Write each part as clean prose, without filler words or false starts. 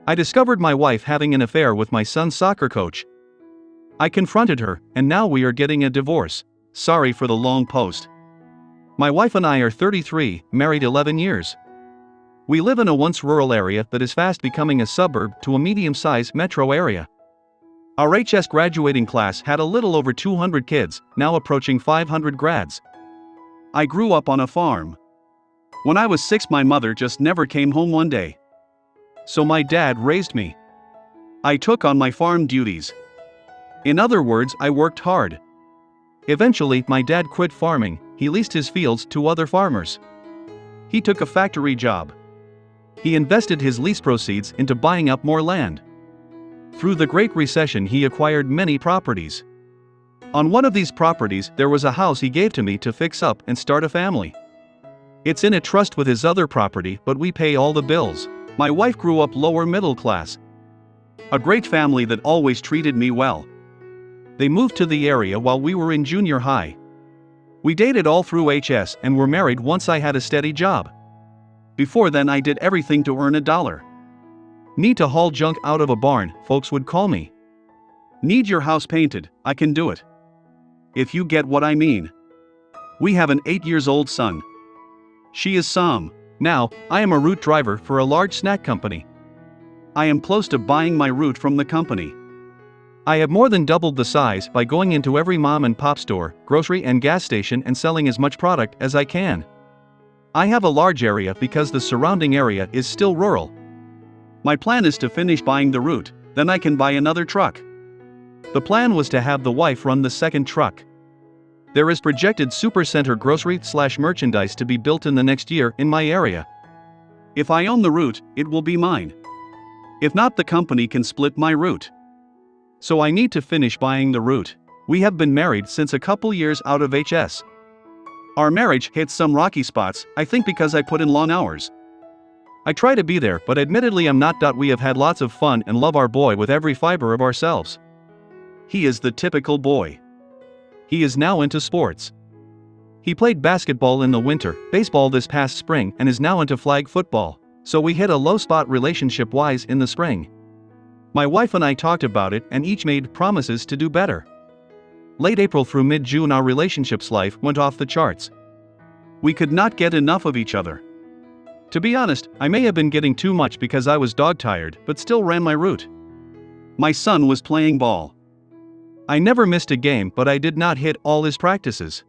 I discovered my wife having an affair with my son's soccer coach. I confronted her, and now we are getting a divorce. Sorry for the long post. My wife and I are 33, married 11 years. We live in a once rural area that is fast becoming a suburb to a medium-sized metro area. Our HS graduating class had a little over 200 kids, now approaching 500 grads. I grew up on a farm. When I was 6, my mother just never came home one day. So my dad raised me. I took on my farm duties. In other words, I worked hard. Eventually, my dad quit farming. He leased his fields to other farmers. He took a factory job. He invested his lease proceeds into buying up more land. Through the Great Recession, he acquired many properties. On one of these properties, there was a house he gave to me to fix up and start a family. It's in a trust with his other property, but we pay all the bills. My wife grew up lower middle class. A great family that always treated me well. They moved to the area while we were in junior high. We dated all through HS and were married once I had a steady job. Before then, I did everything to earn $1. Need to haul junk out of a barn, folks would call me. Need your house painted, I can do it. If you get what I mean. We have an 8-year-old son. She is Sam. Now, I am a route driver for a large snack company. I am close to buying my route from the company. I have more than doubled the size by going into every mom and pop store, grocery and gas station and selling as much product as I can. I have a large area because the surrounding area is still rural. My plan is to finish buying the route, then I can buy another truck. The plan was to have the wife run the second truck. There is projected supercenter grocery/merchandise to be built in the next year in my area. If I own the route, it will be mine. If not, the company can split my route. So I need to finish buying the route. We have been married since a couple years out of HS. Our marriage hit some rocky spots, I think because I put in long hours. I try to be there, but admittedly I'm not. We have had lots of fun and love our boy with every fiber of ourselves. He is the typical boy. He is now into sports. He played basketball in the winter, baseball this past spring, and is now into flag football, so we hit a low spot relationship-wise in the spring. My wife and I talked about it and each made promises to do better. Late April through mid-June, our relationship's life went off the charts. We could not get enough of each other. To be honest, I may have been getting too much because I was dog-tired, but still ran my route. My son was playing ball. I never missed a game, but I did not hit all his practices.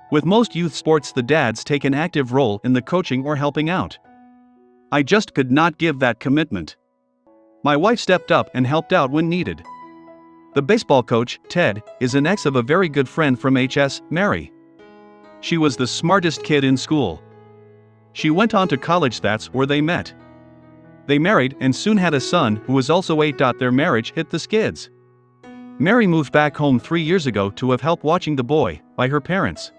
With most youth sports, the dads take an active role in the coaching or helping out. I just could not give that commitment. My wife stepped up and helped out when needed. The baseball coach, Ted, is an ex of a very good friend from HS, Mary. She was the smartest kid in school. She went on to college, that's where they met. They married and soon had a son who was also 8. Their marriage hit the skids. Mary moved back home 3 years ago to have help watching the boy by her parents.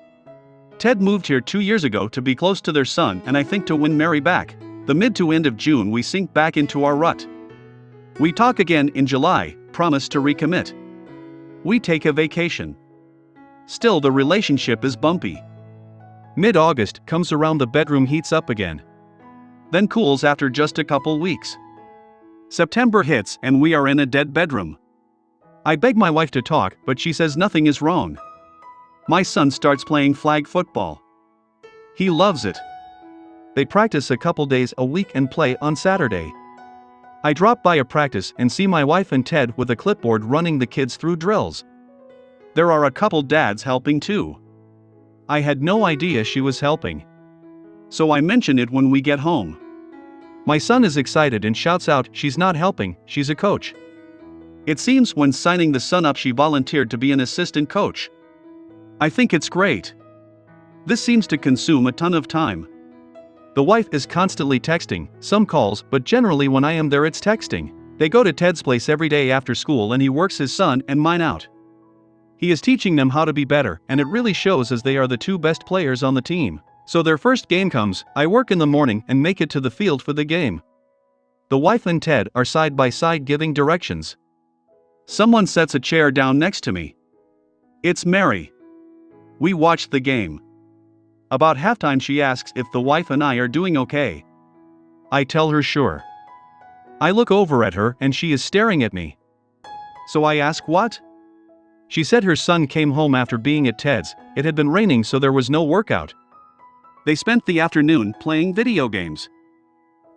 Ted moved here 2 years ago to be close to their son and I think to win Mary back. The mid to end of June we sink back into our rut. We talk again in July, promise to recommit. We take a vacation. Still the relationship is bumpy. Mid-August comes around, the bedroom heats up again. Then cools after just a couple weeks. September hits and we are in a dead bedroom. I beg my wife to talk, but she says nothing is wrong. My son starts playing flag football. He loves it. They practice a couple days a week and play on Saturday. I drop by a practice and see my wife and Ted with a clipboard running the kids through drills. There are a couple dads helping too. I had no idea she was helping. So I mention it when we get home. My son is excited and shouts out, "She's not helping, she's a coach." It seems when signing the son up she volunteered to be an assistant coach. I think it's great. This seems to consume a ton of time. The wife is constantly texting, some calls, but generally when I am there it's texting. They go to Ted's place every day after school and he works his son and mine out. He is teaching them how to be better, and it really shows as they are the two best players on the team. So their first game comes, I work in the morning and make it to the field for the game. The wife and Ted are side by side giving directions. Someone sets a chair down next to me. It's Mary. We watch the game. About halftime she asks if the wife and I are doing okay. I tell her sure. I look over at her and she is staring at me. So I ask what? She said her son came home after being at Ted's. It had been raining, so there was no workout. They spent the afternoon playing video games.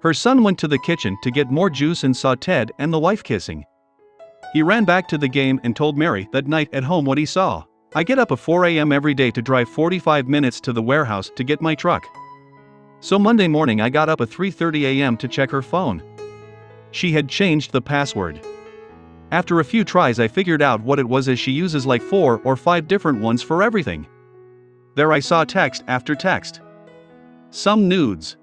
Her son went to the kitchen to get more juice and saw Ted and the wife kissing. He ran back to the game and told Mary that night at home what he saw. I get up at 4 a.m. every day to drive 45 minutes to the warehouse to get my truck. So Monday morning I got up at 3:30 a.m. to check her phone. She had changed the password. After a few tries I figured out what it was, as she uses like 4 or 5 different ones for everything. There I saw text after text. Some nudes.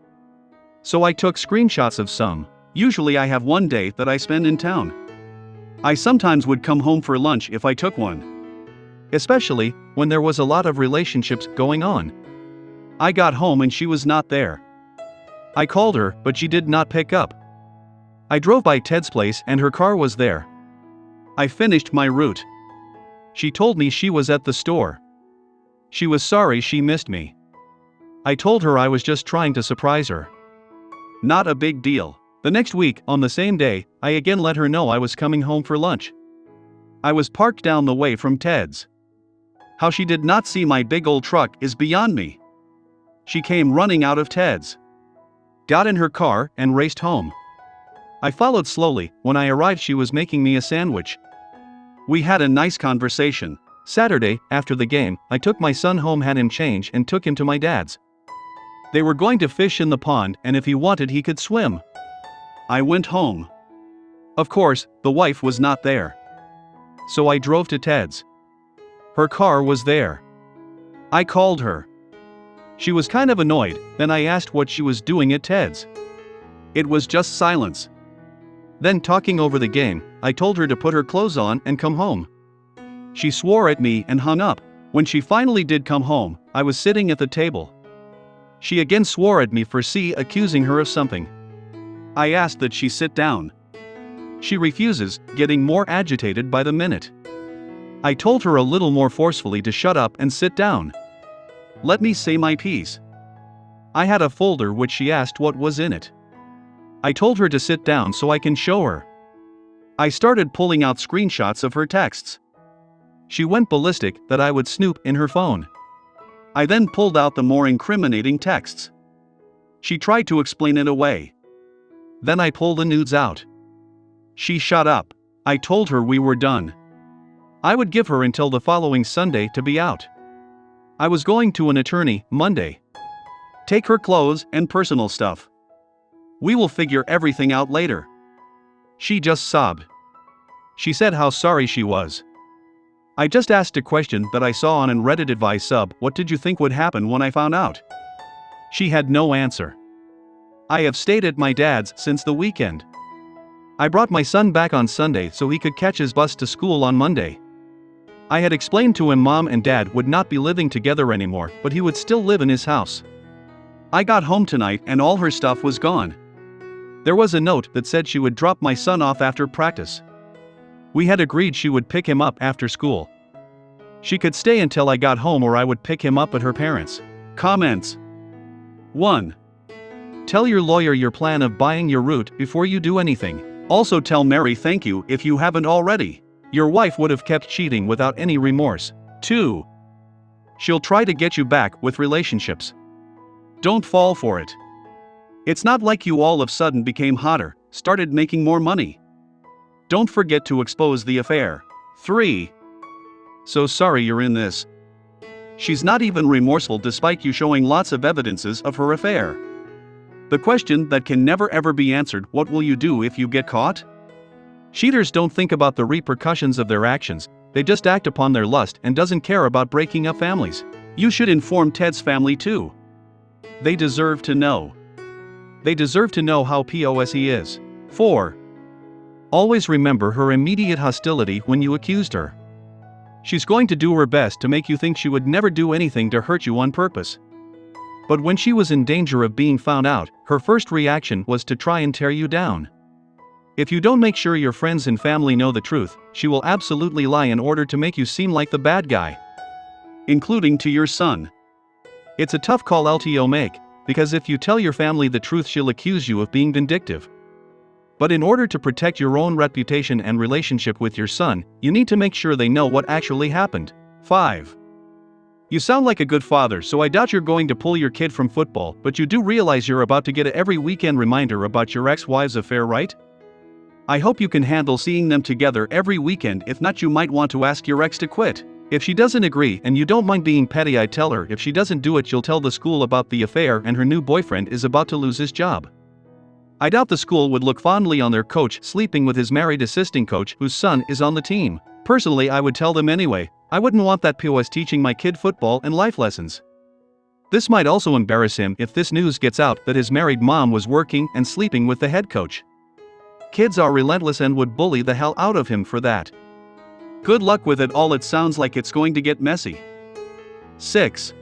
So I took screenshots of some. Usually I have one day that I spend in town. I sometimes would come home for lunch if I took one. Especially when there was a lot of relationships going on. I got home and she was not there. I called her, but she did not pick up. I drove by Ted's place and her car was there. I finished my route. She told me she was at the store. She was sorry she missed me. I told her I was just trying to surprise her. Not a big deal. The next week, on the same day, I again let her know I was coming home for lunch. I was parked down the way from Ted's. How she did not see my big old truck is beyond me. She came running out of Ted's, got in her car, and raced home. I followed slowly. When I arrived, she was making me a sandwich. We had a nice conversation. Saturday, after the game, I took my son home, had him change, and took him to my dad's. They were going to fish in the pond, and if he wanted he could swim. I went home. Of course, the wife was not there. So I drove to Ted's. Her car was there. I called her. She was kind of annoyed. Then I asked what she was doing at Ted's. It was just silence. Then, talking over the game, I told her to put her clothes on and come home. She swore at me and hung up. When she finally did come home, I was sitting at the table. She again swore at me for accusing her of something. I asked that she sit down. She refuses, getting more agitated by the minute. I told her a little more forcefully to shut up and sit down. Let me say my piece. I had a folder which she asked what was in it. I told her to sit down so I can show her. I started pulling out screenshots of her texts. She went ballistic that I would snoop in her phone. I then pulled out the more incriminating texts. She tried to explain it away. Then I pulled the nudes out. She shut up. I told her we were done. I would give her until the following Sunday to be out. I was going to an attorney Monday. Take her clothes and personal stuff. We will figure everything out later. She just sobbed. She said how sorry she was. I just asked a question that I saw on an Reddit advice sub: what did you think would happen when I found out? She had no answer. I have stayed at my dad's since the weekend. I brought my son back on Sunday so he could catch his bus to school on Monday. I had explained to him mom and dad would not be living together anymore, but he would still live in his house. I got home tonight and all her stuff was gone. There was a note that said she would drop my son off after practice. We had agreed she would pick him up after school. She could stay until I got home or I would pick him up at her parents'. Comments. 1. Tell your lawyer your plan of buying your route before you do anything. Also tell Mary thank you if you haven't already. Your wife would have kept cheating without any remorse. 2. She'll try to get you back with relationships. Don't fall for it. It's not like you all of a sudden became hotter, started making more money. Don't forget to expose the affair. 3. So sorry you're in this. She's not even remorseful despite you showing lots of evidences of her affair. The question that can never ever be answered: what will you do if you get caught? Cheaters don't think about the repercussions of their actions, they just act upon their lust and doesn't care about breaking up families. You should inform Ted's family too. They deserve to know. They deserve to know how POS he is. 4. Always remember her immediate hostility when you accused her. She's going to do her best to make you think she would never do anything to hurt you on purpose. But when she was in danger of being found out, her first reaction was to try and tear you down. If you don't make sure your friends and family know the truth, she will absolutely lie in order to make you seem like the bad guy. Including to your son. It's a tough call to make, because if you tell your family the truth, she'll accuse you of being vindictive. But in order to protect your own reputation and relationship with your son, you need to make sure they know what actually happened. 5. You sound like a good father, so I doubt you're going to pull your kid from football, but you do realize you're about to get a every weekend reminder about your ex-wife's affair, right? I hope you can handle seeing them together every weekend. If not, you might want to ask your ex to quit. If she doesn't agree and you don't mind being petty, I tell her if she doesn't do it, you'll tell the school about the affair and her new boyfriend is about to lose his job. I doubt the school would look fondly on their coach sleeping with his married assistant coach whose son is on the team. Personally, I would tell them anyway. I wouldn't want that POS teaching my kid football and life lessons. This might also embarrass him if this news gets out that his married mom was working and sleeping with the head coach. Kids are relentless and would bully the hell out of him for that. Good luck with it all. It sounds like it's going to get messy. 6.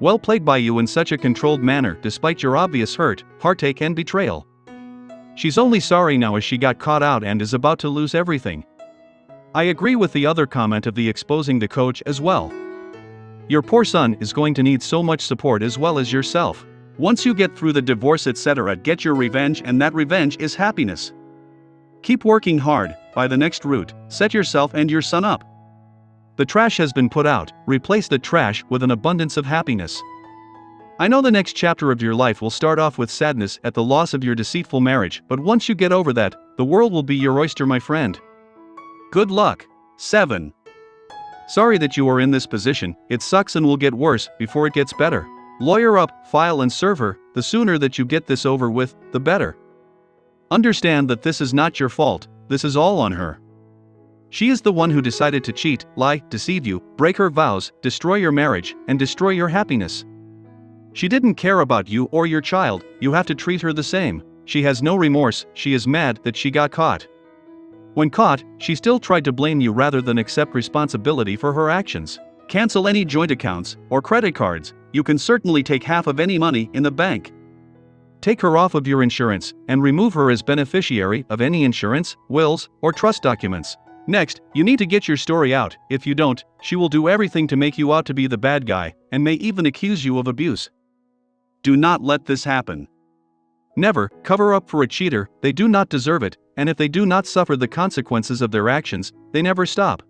Well played by you in such a controlled manner despite your obvious hurt, heartache and betrayal. She's only sorry now as she got caught out and is about to lose everything. I agree with the other comment of the exposing the coach as well. Your poor son is going to need so much support as well as yourself. Once you get through the divorce etc., get your revenge, and that revenge is happiness. Keep working hard. By the next route, set yourself and your son up. The trash has been put out, replace the trash with an abundance of happiness. I know the next chapter of your life will start off with sadness at the loss of your deceitful marriage, but once you get over that, the world will be your oyster, my friend. Good luck. 7. Sorry that you are in this position. It sucks and will get worse before it gets better. Lawyer up, file and serve her. The sooner that you get this over with, the better. Understand that this is not your fault. This is all on her. She is the one who decided to cheat, lie, deceive you, break her vows, destroy your marriage, and destroy your happiness. She didn't care about you or your child. You have to treat her the same. She has no remorse. She is mad that she got caught. When caught, she still tried to blame you rather than accept responsibility for her actions. Cancel any joint accounts or credit cards. You can certainly take half of any money in the bank. Take her off of your insurance and remove her as beneficiary of any insurance, wills, or trust documents. Next, you need to get your story out. If you don't, she will do everything to make you out to be the bad guy and may even accuse you of abuse. Do not let this happen. Never cover up for a cheater. They do not deserve it, and if they do not suffer the consequences of their actions, they never stop.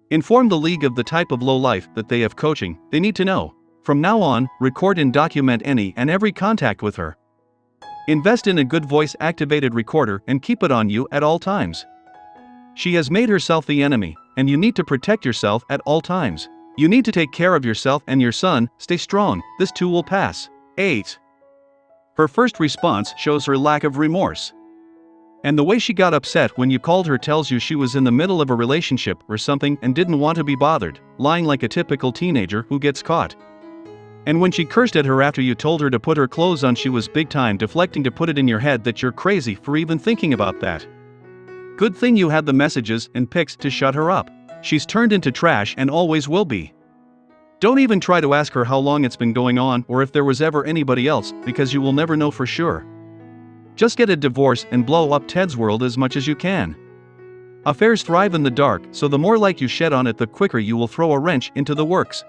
Inform the league of the type of low life that they have coaching. They need to know. From now on, record and document any and every contact with her. Invest in a good voice-activated recorder and keep it on you at all times. She has made herself the enemy, and you need to protect yourself at all times. You need to take care of yourself and your son. Stay strong. This too will pass. 8. Her first response shows her lack of remorse. And the way she got upset when you called her tells you she was in the middle of a relationship or something and didn't want to be bothered, lying like a typical teenager who gets caught. And when she cursed at her after you told her to put her clothes on, she was big time deflecting to put it in your head that you're crazy for even thinking about that. Good thing you had the messages and pics to shut her up. She's turned into trash and always will be. Don't even try to ask her how long it's been going on or if there was ever anybody else, because you will never know for sure. Just get a divorce and blow up Ted's world as much as you can. Affairs thrive in the dark, so the more light you shed on it, the quicker you will throw a wrench into the works.